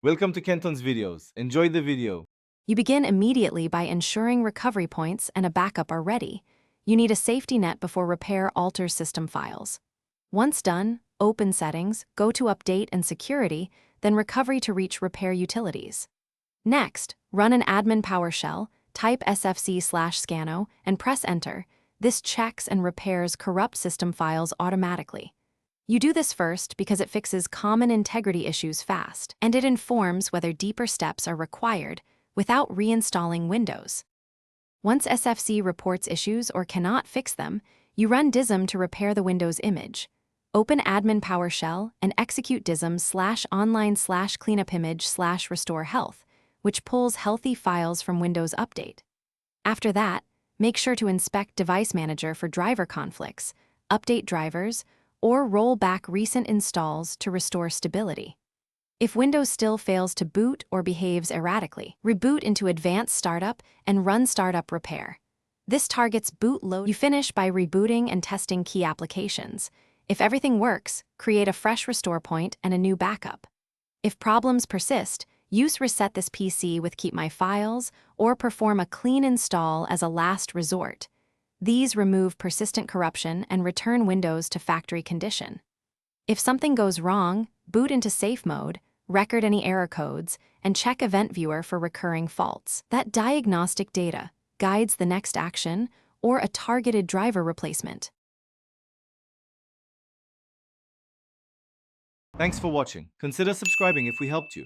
Welcome to Kenton's videos. Enjoy the video. You begin immediately by ensuring recovery points and a backup are ready. You need a safety net before repair alters system files. Once done, open Settings, go to Update and Security, then Recovery to reach Repair Utilities. Next, run an admin PowerShell, type sfc/scano, and press Enter. This checks and repairs corrupt system files automatically. You do this first because it fixes common integrity issues fast, and it informs whether deeper steps are required without reinstalling Windows. Once SFC reports issues or cannot fix them, you run dism to repair the Windows image. Open admin PowerShell and execute dism/online/cleanupimage/restore health, which pulls healthy files from Windows Update. After that, make sure to inspect Device Manager for driver conflicts, update drivers, or roll back recent installs to restore stability. If Windows still fails to boot or behaves erratically, reboot into Advanced Startup and run Startup Repair. This targets boot load. You finish by rebooting and testing key applications. If everything works, create a fresh restore point and a new backup. If problems persist, use Reset This PC with Keep My Files or perform a clean install as a last resort. These remove persistent corruption and return Windows to factory condition. If something goes wrong, boot into safe mode, record any error codes, and check Event Viewer for recurring faults. That diagnostic data guides the next action or a targeted driver replacement. Thanks for watching. Consider subscribing if we helped you.